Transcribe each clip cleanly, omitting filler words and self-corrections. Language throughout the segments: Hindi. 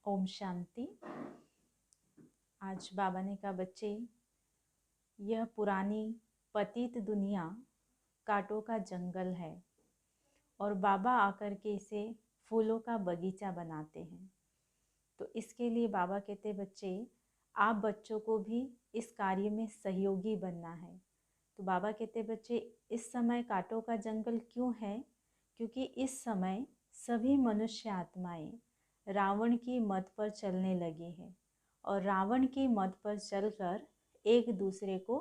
ओम शांति। आज बाबा ने कहा, बच्चे, यह पुरानी पतित दुनिया कांटों का जंगल है और बाबा आकर के इसे फूलों का बगीचा बनाते हैं। तो इसके लिए बाबा कहते, बच्चे, आप बच्चों को भी इस कार्य में सहयोगी बनना है। तो बाबा कहते, बच्चे, इस समय कांटों का जंगल क्यों है? क्योंकि इस समय सभी मनुष्य आत्माएं रावण की मत पर चलने लगी हैं और रावण की मत पर चलकर एक दूसरे को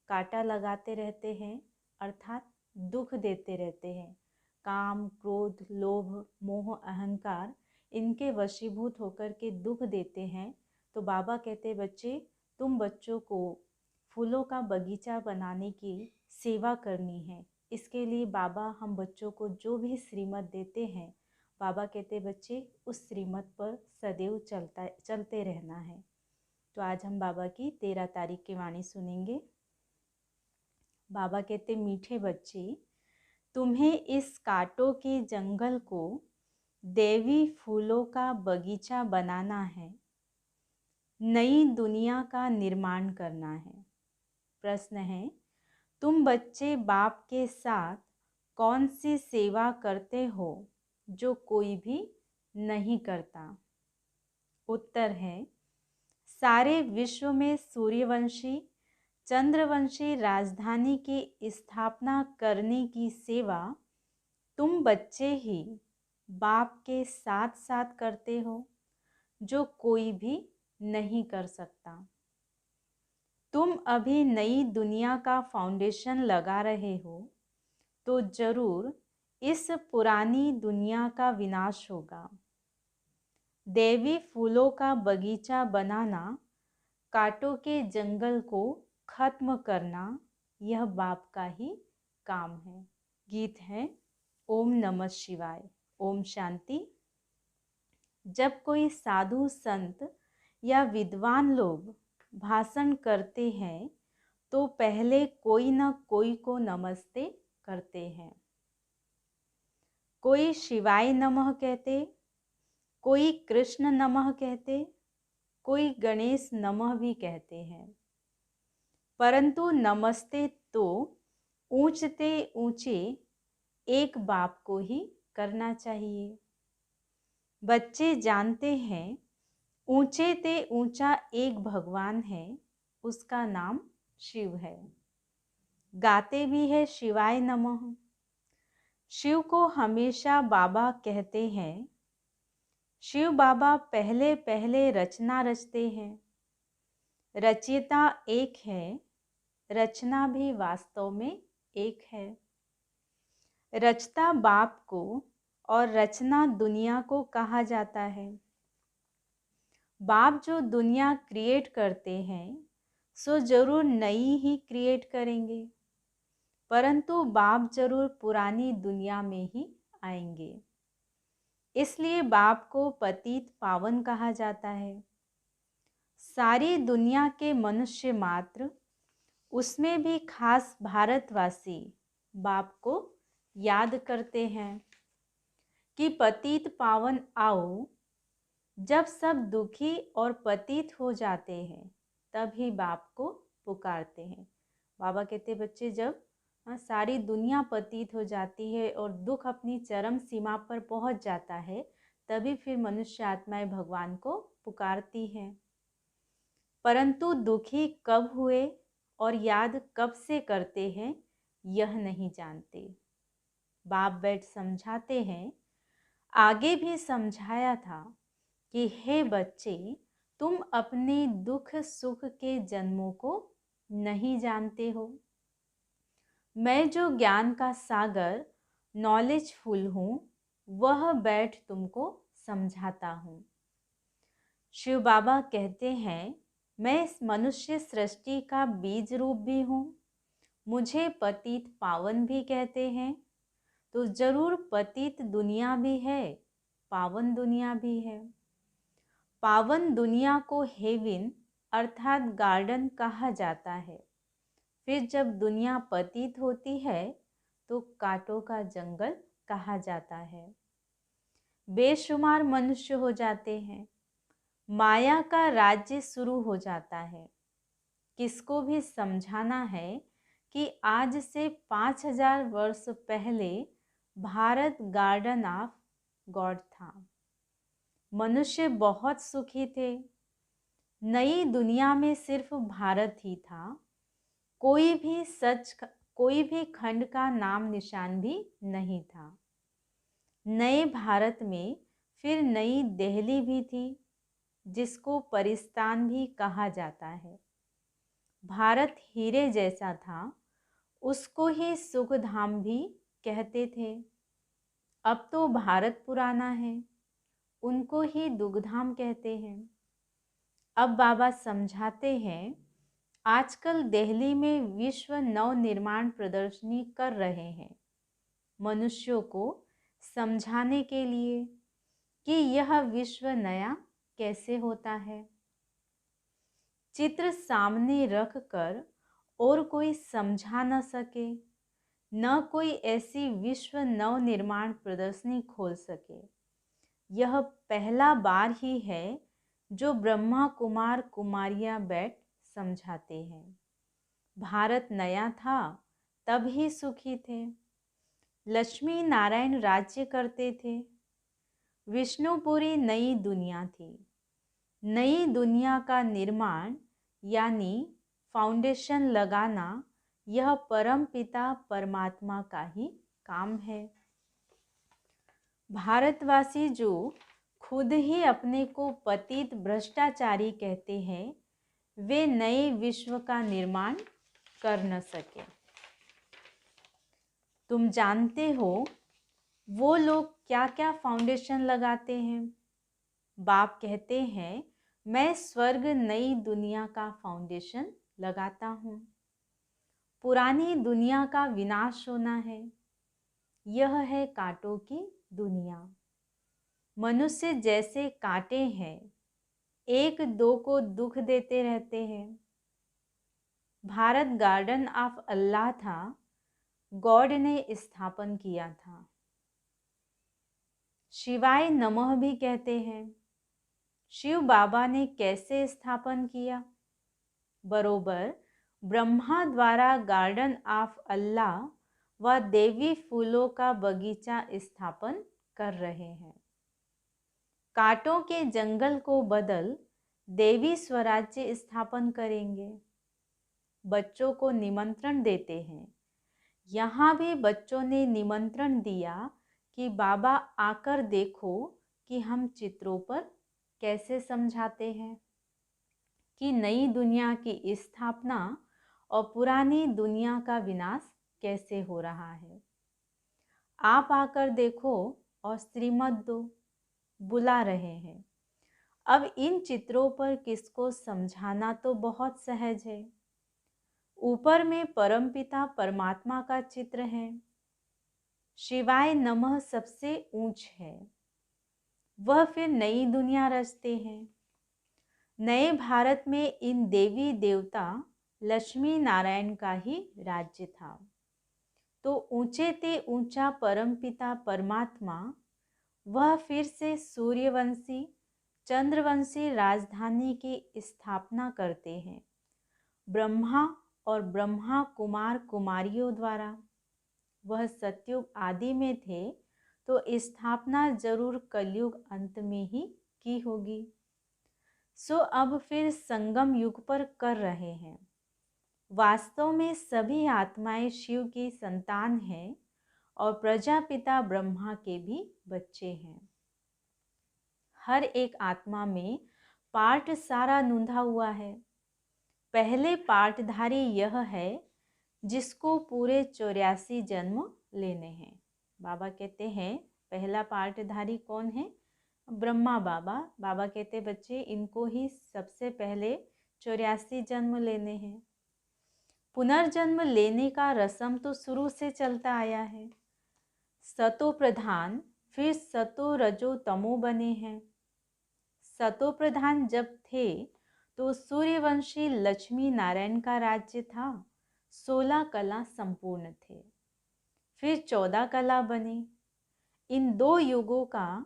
कांटा लगाते रहते हैं, अर्थात दुख देते रहते हैं। काम, क्रोध, लोभ, मोह, अहंकार इनके वशीभूत होकर के दुख देते हैं। तो बाबा कहते, बच्चे, तुम बच्चों को फूलों का बगीचा बनाने की सेवा करनी है। इसके लिए बाबा हम बच्चों को जो भी श्रीमत देते हैं, बाबा कहते, बच्चे, उस श्रीमत पर सदैव चलते रहना है। तो आज हम बाबा की 13 तारीख की वाणी सुनेंगे। बाबा कहते, मीठे बच्चे, तुम्हें इस कांटों के जंगल को देवी फूलों का बगीचा बनाना है, नई दुनिया का निर्माण करना है। प्रश्न है, तुम बच्चे बाप के साथ कौन सी सेवा करते हो जो कोई भी नहीं करता? उत्तर है, सारे विश्व में सूर्यवंशी, चंद्रवंशी राजधानी की स्थापना करने की सेवा तुम बच्चे ही बाप के साथ साथ करते हो, जो कोई भी नहीं कर सकता। तुम अभी नई दुनिया का फाउंडेशन लगा रहे हो, तो जरूर इस पुरानी दुनिया का विनाश होगा। देवी फूलों का बगीचा बनाना, कांटों के जंगल को खत्म करना, यह बाप का ही काम है। गीत है ओम नमः शिवाय। ओम शांति। जब कोई साधु संत या विद्वान लोग भाषण करते हैं तो पहले कोई न कोई को नमस्ते करते हैं। कोई शिवाय नमः कहते, कोई कृष्ण नमः कहते, कोई गणेश नमः भी कहते हैं। परंतु नमस्ते तो ऊंचते ऊंचे एक बाप को ही करना चाहिए। बच्चे जानते हैं, ऊंचे ते ऊंचा एक भगवान है, उसका नाम शिव है। गाते भी है शिवाय नमः। शिव को हमेशा बाबा कहते हैं। शिव बाबा पहले पहले रचना रचते हैं। रचयिता एक है, रचना भी वास्तव में एक है। रचता बाप को और रचना दुनिया को कहा जाता है। बाप जो दुनिया क्रिएट करते हैं सो जरूर नई ही क्रिएट करेंगे, परंतु बाप जरूर पुरानी दुनिया में ही आएंगे। इसलिए बाप को पतित पावन कहा जाता है। सारी दुनिया के मनुष्य मात्र, उसमें भी खास भारतवासी बाप को याद करते हैं कि पतित पावन आओ। जब सब दुखी और पतित हो जाते हैं तभी बाप को पुकारते हैं। बाबा कहते, बच्चे, जब सारी दुनिया पतित हो जाती है और दुख अपनी चरम सीमा पर पहुंच जाता है, तभी फिर मनुष्य आत्माएं भगवान को पुकारती हैं। परंतु दुखी कब हुए और याद कब से करते हैं, यह नहीं जानते। बाप बैठ समझाते हैं। आगे भी समझाया था कि हे बच्चे, तुम अपने दुख सुख के जन्मों को नहीं जानते हो। मैं जो ज्ञान का सागर नॉलेजफुल हूँ, वह बैठ तुमको समझाता हूँ। शिव बाबा कहते हैं, मैं इस मनुष्य सृष्टि का बीज रूप भी हूँ। मुझे पतित पावन भी कहते हैं। तो जरूर पतित दुनिया भी है, पावन दुनिया भी है। पावन दुनिया को हेवन अर्थात गार्डन कहा जाता है। फिर जब दुनिया पतित होती है तो कांटों का जंगल कहा जाता है। बेशुमार मनुष्य हो जाते हैं, माया का राज्य शुरू हो जाता है। किसको भी समझाना है कि आज से 5000 वर्ष पहले भारत गार्डन ऑफ गॉड था। मनुष्य बहुत सुखी थे। नई दुनिया में सिर्फ भारत ही था। कोई भी खंड का नाम निशान भी नहीं था। नए भारत में फिर नई दिल्ली भी थी, जिसको परिस्तान भी कहा जाता है। भारत हीरे जैसा था, उसको ही सुखधाम भी कहते थे। अब तो भारत पुराना है, उनको ही दुखधाम कहते हैं। अब बाबा समझाते हैं, आजकल दिल्ली में विश्व नव निर्माण प्रदर्शनी कर रहे हैं, मनुष्यों को समझाने के लिए कि यह विश्व नया कैसे होता है। चित्र सामने रख कर और कोई समझा न सके, न कोई ऐसी विश्व नव निर्माण प्रदर्शनी खोल सके। यह पहला बार ही है जो ब्रह्मा कुमार कुमारियां बैठ समझाते हैं। भारत नया था, तब ही सुखी थे। लक्ष्मी नारायण राज्य करते थे। विष्णुपुरी नई दुनिया थी। नई दुनिया का निर्माण यानी फाउंडेशन लगाना, यह परम पिता परमात्मा का ही काम है। भारतवासी जो खुद ही अपने को पतित भ्रष्टाचारी कहते हैं, वे नए विश्व का निर्माण कर न सके। तुम जानते हो वो लोग क्या क्या फाउंडेशन लगाते हैं। बाप कहते हैं, मैं स्वर्ग नई दुनिया का फाउंडेशन लगाता हूँ। पुरानी दुनिया का विनाश होना है। यह है कांटों की दुनिया। मनुष्य जैसे कांटे हैं, एक दो को दुख देते रहते हैं। भारत गार्डन ऑफ अल्लाह था, गॉड ने स्थापन किया था। शिवाय नमः भी कहते हैं। शिव बाबा ने कैसे स्थापन किया? बरोबर ब्रह्मा द्वारा गार्डन ऑफ अल्लाह व देवी फूलों का बगीचा स्थापन कर रहे हैं। कांटों के जंगल को बदल देवी स्वराज्य स्थापन करेंगे। बच्चों को निमंत्रण देते हैं। यहाँ भी बच्चों ने निमंत्रण दिया कि बाबा आकर देखो कि हम चित्रों पर कैसे समझाते हैं कि नई दुनिया की स्थापना और पुरानी दुनिया का विनाश कैसे हो रहा है। आप आकर देखो और श्रीमत दो, बुला रहे हैं। अब इन चित्रों पर किसको समझाना तो बहुत सहज है। ऊपर में परमपिता परमात्मा का चित्र है। शिवाय नमः सबसे ऊंच है। वह फिर नई दुनिया रचते हैं। नए भारत में इन देवी देवता लक्ष्मी नारायण का ही राज्य था। तो ऊंचे ते ऊंचा परमपिता परमात्मा वह फिर से सूर्यवंशी चंद्रवंशी राजधानी की स्थापना करते हैं, ब्रह्मा और ब्रह्मा कुमार कुमारियों द्वारा। वह सतयुग आदि में थे, तो स्थापना जरूर कलयुग अंत में ही की होगी। सो अब फिर संगम युग पर कर रहे हैं। वास्तव में सभी आत्माएं शिव की संतान हैं और प्रजापिता ब्रह्मा के भी बच्चे हैं। हर एक आत्मा में पार्ट सारा नूंधा हुआ है। पहले पार्टधारी यह है जिसको पूरे 84 जन्म लेने हैं। बाबा कहते हैं पहला पार्टधारी कौन है? ब्रह्मा बाबा। बाबा कहते बच्चे इनको ही सबसे पहले 84 जन्म लेने हैं। पुनर्जन्म लेने का रस्म तो शुरू से चलता आया है। सतो प्रधान फिर सतो रजो तमो बने हैं। सतो प्रधान जब थे तो सूर्यवंशी लक्ष्मी नारायण का राज्य था। 16 कला संपूर्ण थे। फिर 14 कला बने। इन दो युगों का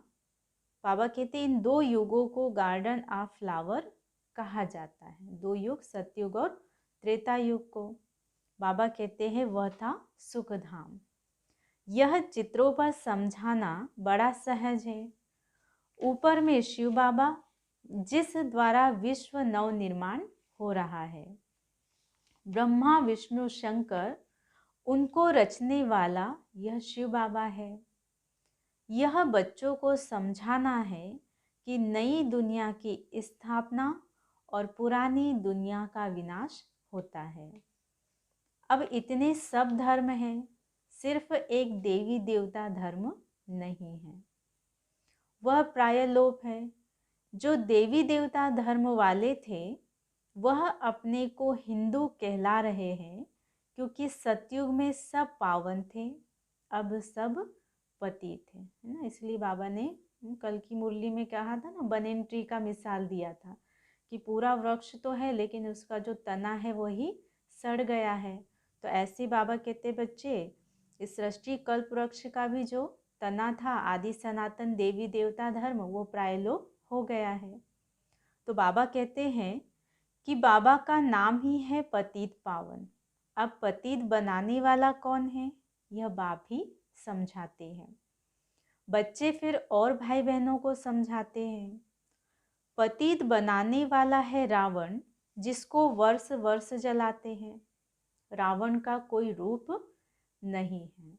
बाबा कहते हैं इन दो युगों को गार्डन ऑफ फ्लावर कहा जाता है। दो युग, सतयुग और त्रेता युग को बाबा कहते हैं वह था सुखधाम। यह चित्रों पर समझाना बड़ा सहज है। ऊपर में शिव बाबा जिस द्वारा विश्व नव निर्माण हो रहा है, ब्रह्मा विष्णु शंकर उनको रचने वाला यह शिव बाबा है। यह बच्चों को समझाना है कि नई दुनिया की स्थापना और पुरानी दुनिया का विनाश होता है। अब इतने सब धर्म हैं, सिर्फ एक देवी देवता धर्म नहीं है। वह प्रायलोप है। जो देवी देवता धर्म वाले थे वह अपने को हिंदू कहला रहे हैं, क्योंकि सतयुग में सब पावन थे, अब सब पतित थे, है ना। इसलिए बाबा ने कल की मुरली में कहा था ना, बनेन ट्री का मिसाल दिया था कि पूरा वृक्ष तो है लेकिन उसका जो तना है वही सड़ गया है। तो ऐसे बाबा कहते बच्चे, इस सृष्टि कल्प वृक्ष का भी जो तना था आदि सनातन देवी देवता धर्म, वो प्रायलोप हो गया है। तो बाबा कहते हैं कि बाबा का नाम ही है पतित पावन। अब पतित बनाने वाला कौन है, यह बाप ही समझाते हैं। बच्चे फिर और भाई बहनों को समझाते हैं। पतित बनाने वाला है रावण, जिसको वर्ष वर्ष जलाते हैं। रावण का कोई रूप नहीं है,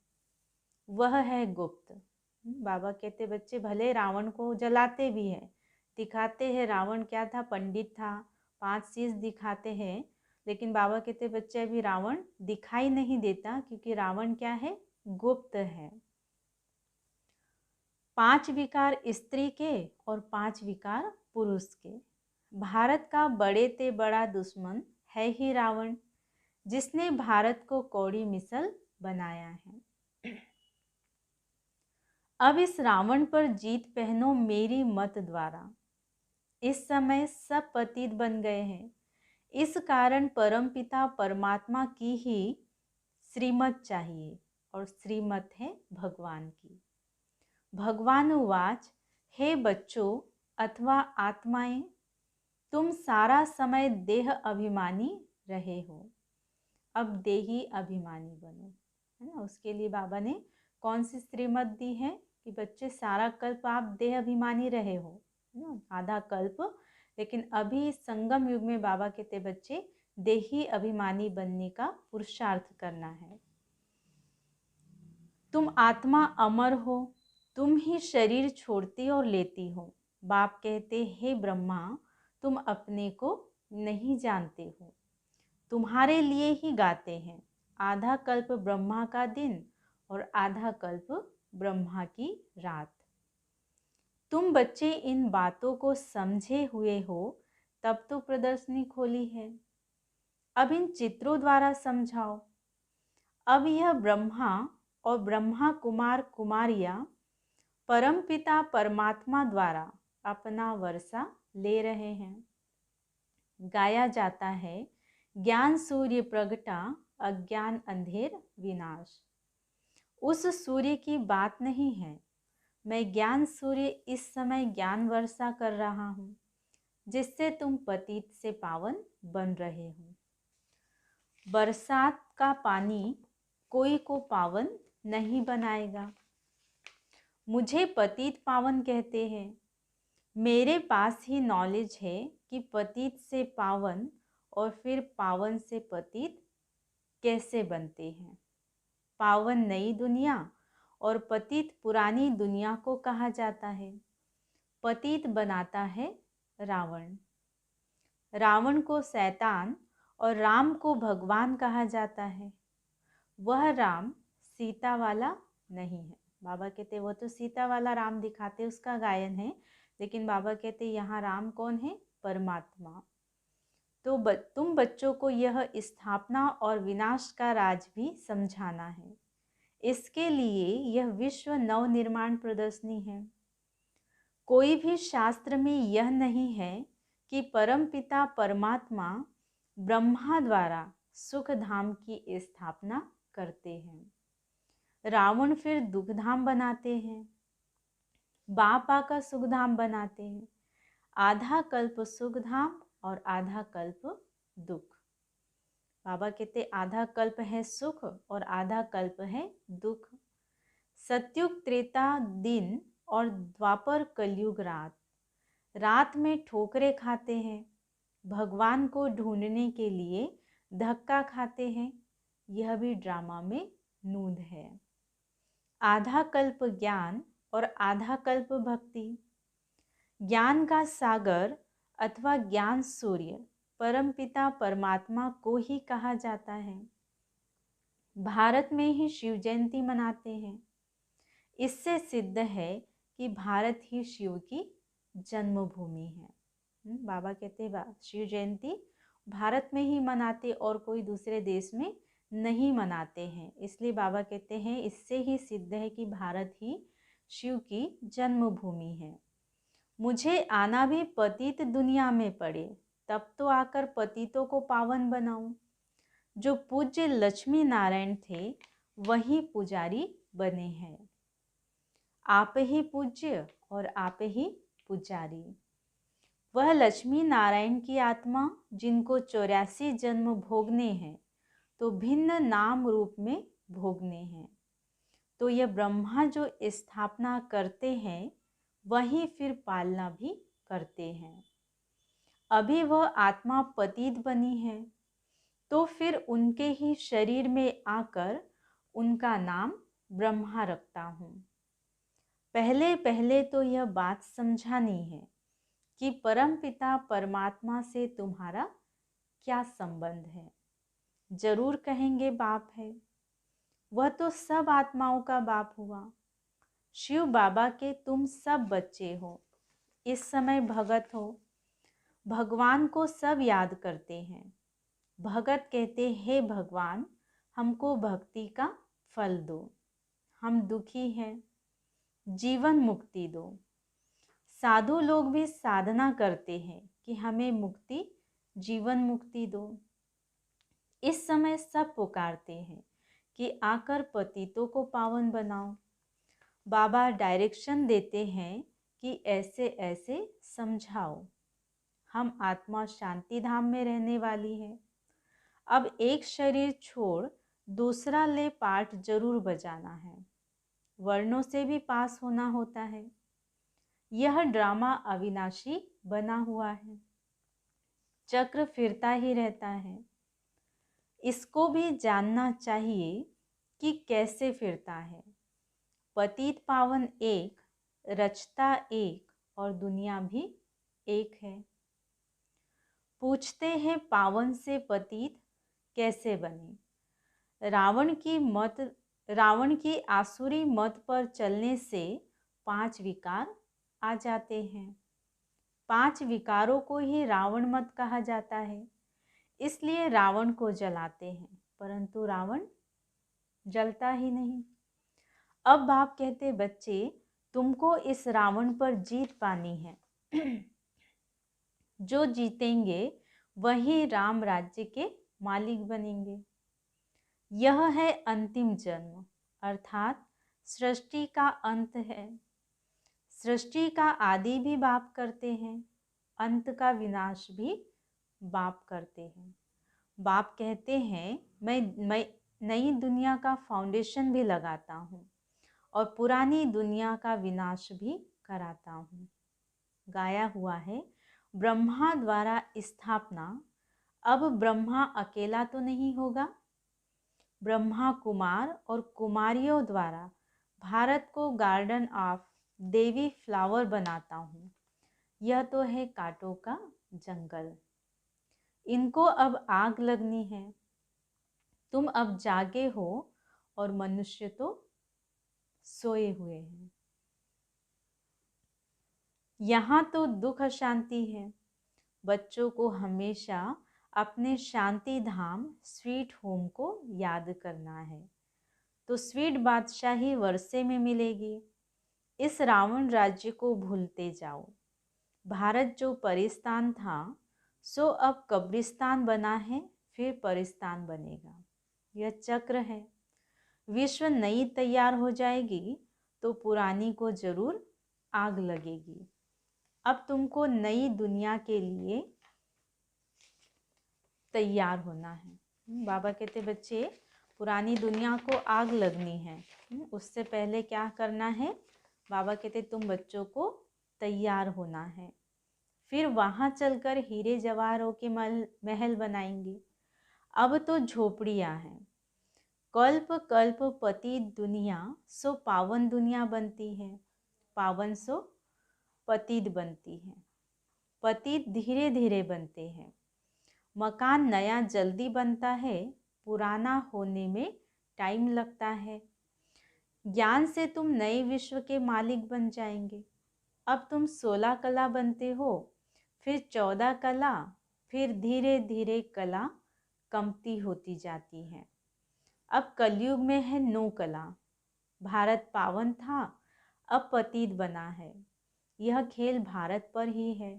वह है गुप्त। बाबा कहते बच्चे भले रावण को जलाते भी हैं, दिखाते हैं रावण क्या था, पंडित था, 5 चीज दिखाते हैं, लेकिन बाबा कहते बच्चे अभी रावण दिखाई नहीं देता, क्योंकि रावण क्या है, गुप्त है। 5 विकार स्त्री के और 5 विकार पुरुष के। भारत का बड़े ते बड़ा दुश्मन है ही रावण, जिसने भारत को कौड़ी मिसल बनाया है। अब इस रावण पर जीत पहनो मेरी मत द्वारा। इस समय सब पतित बन गए हैं, इस कारण परमपिता परमात्मा की ही श्रीमत चाहिए, और श्रीमत है भगवान की। भगवान उवाच, हे बच्चों अथवा आत्माएं, तुम सारा समय देह अभिमानी रहे हो, अब देही अभिमानी बनो, है ना। उसके लिए बाबा ने कौन सी श्रीमत दी है कि बच्चे सारा कल्प आप देह अभिमानी रहे हो, है ना, आधा कल्प, लेकिन अभी संगम युग में बाबा कहते बच्चे देही अभिमानी बनने का पुरुषार्थ करना है। तुम आत्मा अमर हो, तुम ही शरीर छोड़ती और लेती हो। बाप कहते हे ब्रह्मा, तुम अपने को नहीं जानते हो, तुम्हारे लिए ही गाते हैं। आधा कल्प ब्रह्मा का दिन और आधा कल्प ब्रह्मा की रात। तुम बच्चे इन बातों को समझे हुए हो, तब तो प्रदर्शनी खोली है। अब इन चित्रों द्वारा समझाओ। अब यह ब्रह्मा और ब्रह्मा कुमार कुमारियां परमपिता परमात्मा द्वारा अपना वर्षा ले रहे हैं। गाया जाता है, ज्ञान सूर्य प्रगटा अज्ञान अंधेर विनाश। उस सूर्य की बात नहीं है, मैं ज्ञान सूर्य इस समय ज्ञान वर्षा कर रहा हूँ, जिससे तुम पतित से पावन बन रहे हो। बरसात का पानी कोई को पावन नहीं बनाएगा। मुझे पतित पावन कहते हैं। मेरे पास ही नॉलेज है कि पतित से पावन और फिर पावन से पतित कैसे बनते हैं। पावन नई दुनिया और पतित पुरानी दुनिया को कहा जाता है। पतित बनाता है रावण। रावण को शैतान और राम को भगवान कहा जाता है। वह राम सीता वाला नहीं है। बाबा कहते वो तो सीता वाला राम दिखाते, उसका गायन है, लेकिन बाबा कहते यहाँ राम कौन है, परमात्मा। तो तुम बच्चों को यह स्थापना और विनाश का राज भी समझाना है। इसके लिए यह विश्व नव निर्माण प्रदर्शनी है। कोई भी शास्त्र में यह नहीं है कि परमपिता परमात्मा ब्रह्मा द्वारा सुख धाम की स्थापना करते हैं। रावण फिर दुख धाम बनाते हैं। बाप आकर सुखधाम बनाते हैं। आधा कल्प सुखधाम और आधा कल्प दुख। बाबा कहते आधा कल्प है सुख और आधा कल्प है दुख। सतयुग त्रेता दिन और द्वापर कलयुग रात। रात में ठोकरे खाते हैं, भगवान को ढूंढने के लिए धक्का खाते हैं। यह भी ड्रामा में नूंद है। आधा कल्प ज्ञान और आधा कल्प भक्ति। ज्ञान का सागर अथवा ज्ञान सूर्य परमपिता परमात्मा को ही कहा जाता है। भारत में ही शिव जयंती मनाते हैं। इससे सिद्ध है कि भारत ही शिव की जन्मभूमि है। बाबा कहते शिव जयंती भारत में ही मनाते और कोई दूसरे देश में नहीं मनाते हैं। इसलिए बाबा कहते हैं इससे ही सिद्ध है कि भारत ही शिव की जन्मभूमि है। मुझे आना भी पतित दुनिया में पड़े, तब तो आकर पतितों को पावन बनाऊं। जो पूज्य लक्ष्मी नारायण थे वही पुजारी बने हैं। आप ही पूज्य और आप ही पुजारी। वह लक्ष्मी नारायण की आत्मा जिनको 84 जन्म भोगने हैं, तो भिन्न नाम रूप में भोगने हैं। तो यह ब्रह्मा जो स्थापना करते हैं वही फिर पालना भी करते हैं। अभी वह आत्मा पतित बनी है, तो फिर उनके ही शरीर में आकर उनका नाम ब्रह्मा रखता हूँ। पहले पहले तो यह बात समझानी है कि परमपिता परमात्मा से तुम्हारा क्या संबंध है। जरूर कहेंगे बाप है, वह तो सब आत्माओं का बाप हुआ। शिव बाबा के तुम सब बच्चे हो, इस समय भगत हो। भगवान को सब याद करते हैं। भगत कहते हे भगवान, हमको भक्ति का फल दो। हम दुखी हैं, जीवन मुक्ति दो। साधु लोग भी साधना करते हैं कि हमें मुक्ति, जीवन मुक्ति दो। इस समय सब पुकारते हैं कि आकर पतितों को पावन बनाओ। बाबा डायरेक्शन देते हैं कि ऐसे ऐसे समझाओ। हम आत्मा शांति धाम में रहने वाली है। अब एक शरीर छोड़ दूसरा ले पाठ जरूर बजाना है। वर्णों से भी पास होना होता है। यह ड्रामा अविनाशी बना हुआ है, चक्र फिरता ही रहता है। इसको भी जानना चाहिए कि कैसे फिरता है। पतित पावन एक, रचता एक और दुनिया भी एक है। पूछते हैं पावन से पतित कैसे बने। रावण की आसुरी मत पर चलने से 5 विकार आ जाते हैं। 5 विकारों को ही रावण मत कहा जाता है। इसलिए रावण को जलाते हैं, परंतु रावण जलता ही नहीं। अब बाप कहते बच्चे, तुमको इस रावण पर जीत पानी है। जो जीतेंगे वही राम राज्य के मालिक बनेंगे। यह है अंतिम जन्म, अर्थात सृष्टि का अंत है। सृष्टि का आदि भी बाप करते हैं, अंत का विनाश भी बाप करते हैं। बाप कहते हैं मैं नई दुनिया का फाउंडेशन भी लगाता हूँ और पुरानी दुनिया का विनाश भी कराता हूँ। गाया हुआ है, ब्रह्मा द्वारा स्थापना। अब ब्रह्मा अकेला तो नहीं होगा। ब्रह्मा कुमार और कुमारियों द्वारा भारत को गार्डन ऑफ देवी फ्लावर बनाता हूँ। यह तो है कांटों का जंगल। इनको अब आग लगनी है। तुम अब जागे हो और मनुष्य तो सोए हुए हैं। यहाँ तो दुख अशांति है। बच्चों को हमेशा अपने शांति धाम स्वीट होम को याद करना है, तो स्वीट बादशाही वर्षे में मिलेगी। इस रावण राज्य को भूलते जाओ। भारत जो परिस्तान था सो अब कब्रिस्तान बना है, फिर परिस्तान बनेगा। यह चक्र है। विश्व नई तैयार हो जाएगी तो पुरानी को जरूर आग लगेगी। अब तुमको नई दुनिया के लिए तैयार होना है। बाबा कहते बच्चे, पुरानी दुनिया को आग लगनी है, उससे पहले क्या करना है? बाबा कहते तुम बच्चों को तैयार होना है। फिर वहाँ चलकर हीरे जवाहरों के महल बनाएंगे। अब तो झोपड़ियाँ हैं। कल्प कल्प पतित दुनिया सो पावन दुनिया बनती है। पावन सो पतित बनती है। पतित धीरे धीरे बनते हैं। मकान नया जल्दी बनता है, पुराना होने में टाइम लगता है। ज्ञान से तुम नए विश्व के मालिक बन जाएंगे। अब तुम 16 कला बनते हो, फिर 14 कला, फिर धीरे धीरे कला कमती होती जाती है। अब कलयुग में है 9 कला। भारत पावन था, अब पतित बना है। यह खेल भारत पर ही है।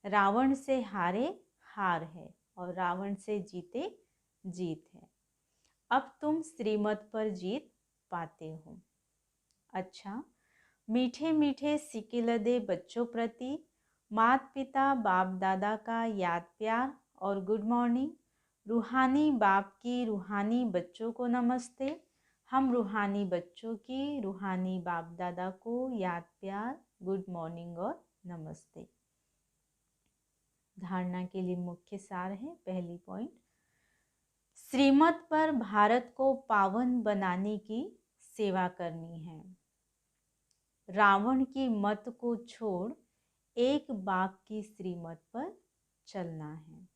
रावण से हारे हार है और रावण से जीते जीत है। अब तुम श्रीमत पर जीत पाते हो। अच्छा, मीठे मीठे सिकिलदे बच्चों प्रति माता पिता बाप दादा का याद प्यार और गुड मॉर्निंग। रूहानी बाप की रूहानी बच्चों को नमस्ते। हम रूहानी बच्चों की रूहानी बाप दादा को याद प्यार, गुड मॉर्निंग और नमस्ते। धारणा के लिए मुख्य सार है। पहली पॉइंट, श्रीमत पर भारत को पावन बनाने की सेवा करनी है। रावण की मत को छोड़ एक बाप की श्रीमत पर चलना है।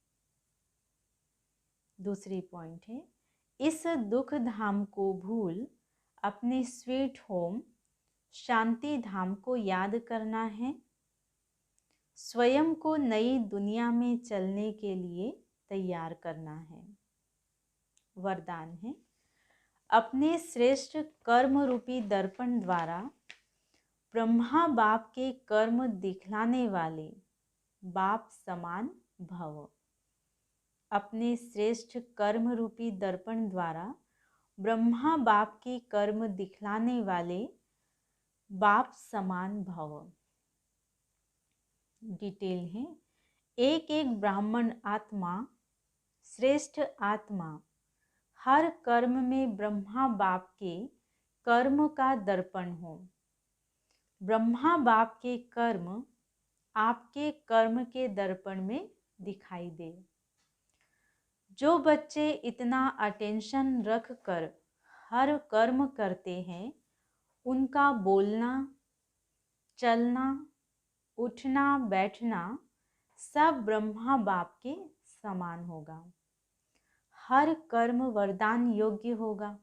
दूसरी पॉइंट है, इस दुख धाम को भूल अपने स्वीट होम शांति धाम को याद करना है। स्वयं को नई दुनिया में चलने के लिए तैयार करना है। वरदान है, अपने श्रेष्ठ कर्म रूपी दर्पण द्वारा ब्रह्मा बाप के कर्म दिखलाने वाले बाप समान भव। अपने श्रेष्ठ कर्म रूपी दर्पण द्वारा ब्रह्मा बाप के कर्म दिखलाने वाले बाप समान भव। डिटेल है, एक एक ब्राह्मण आत्मा, श्रेष्ठ आत्मा, हर कर्म में ब्रह्मा बाप के कर्म का दर्पण हो। ब्रह्मा बाप के कर्म आपके कर्म के दर्पण में दिखाई दे। जो बच्चे इतना अटेंशन रख कर हर कर्म करते हैं, उनका बोलना, चलना, उठना, बैठना सब ब्रह्मा बाप के समान होगा। हर कर्म वरदान योग्य होगा।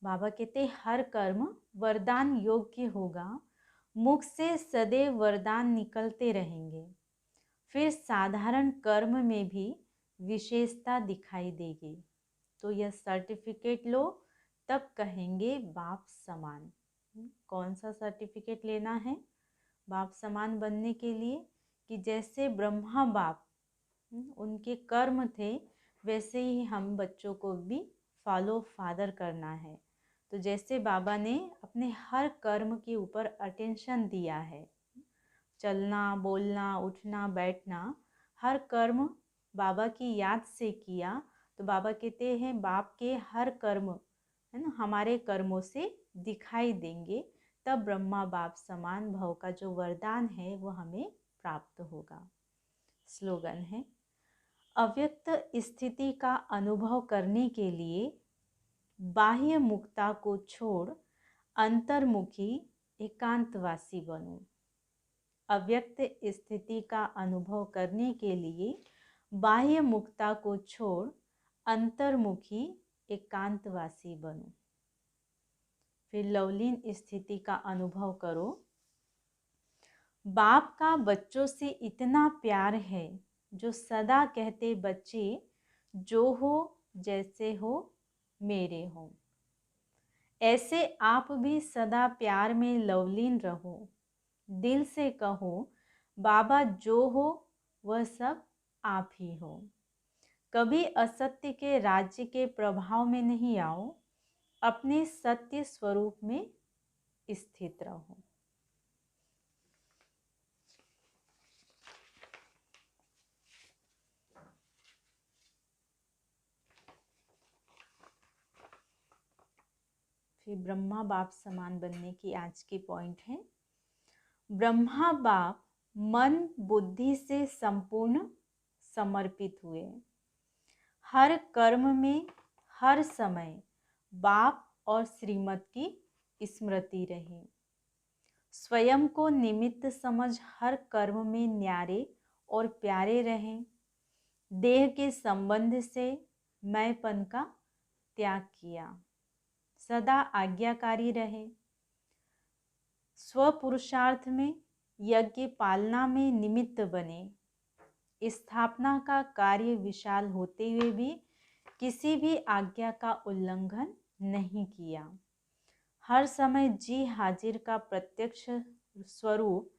बाबा कहते हर कर्म वरदान योग्य होगा। मुख से सदैव वरदान निकलते रहेंगे। फिर साधारण कर्म में भी विशेषता दिखाई देगी। तो यह सर्टिफिकेट लो, तब कहेंगे बाप समान। कौन सा सर्टिफिकेट लेना है बाप समान बनने के लिए? कि जैसे ब्रह्मा बाप उनके कर्म थे, वैसे ही हम बच्चों को भी फॉलो फादर करना है। तो जैसे बाबा ने अपने हर कर्म के ऊपर अटेंशन दिया है, चलना, बोलना, उठना, बैठना, हर कर्म बाबा की याद से किया, तो बाबा कहते हैं बाप के हर कर्म है ना हमारे कर्मों से दिखाई देंगे। तब ब्रह्मा बाप समान भव का जो वरदान है वो हमें प्राप्त होगा। स्लोगन है, अव्यक्त स्थिति का अनुभव करने के लिए बाह्य मुक्ता को छोड़ अंतर्मुखी एकांतवासी बनो। अव्यक्त स्थिति का अनुभव करने के लिए बाह्य मुक्ता को छोड़ अंतर्मुखी एकांतवासी बनो। फिर लवलीन स्थिति का अनुभव करो। बाप का बच्चों से इतना प्यार है जो सदा कहते बच्चे जो हो जैसे हो मेरे हो। ऐसे आप भी सदा प्यार में लवलीन रहो। दिल से कहो बाबा जो हो वह सब आप ही हो। कभी असत्य के राज्य के प्रभाव में नहीं आओ, अपने सत्य स्वरूप में स्थित रहो। फिर ब्रह्मा बाप समान बनने की आज की पॉइंट है। ब्रह्मा बाप मन बुद्धि से संपूर्ण समर्पित हुए। हर कर्म में हर समय बाप और श्रीमत की स्मृति रहे। स्वयं को निमित्त समझ हर कर्म में न्यारे और प्यारे रहें। देह के संबंध से मैंपन का त्याग किया। सदा आज्ञाकारी रहे। स्वपुरुषार्थ में यज्ञ पालना में निमित्त बने। स्थापना का कार्य विशाल होते हुए भी किसी भी आज्ञा का उल्लंघन नहीं किया। हर समय जी हाजिर का प्रत्यक्ष स्वरूप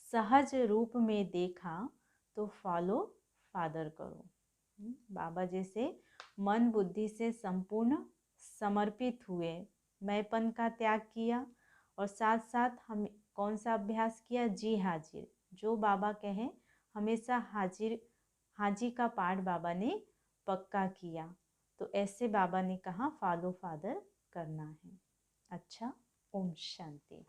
सहज रूप में देखा तो फॉलो फादर करो। बाबा जैसे मन बुद्धि से संपूर्ण समर्पित हुए, मैंपन का त्याग किया और साथ साथ हम कौन सा अभ्यास किया? जी हाजिर। जो बाबा कहे हमेशा हाजी का पाठ बाबा ने पक्का किया। तो ऐसे बाबा ने कहा फॉलो फादर करना है। अच्छा, ओम शांति।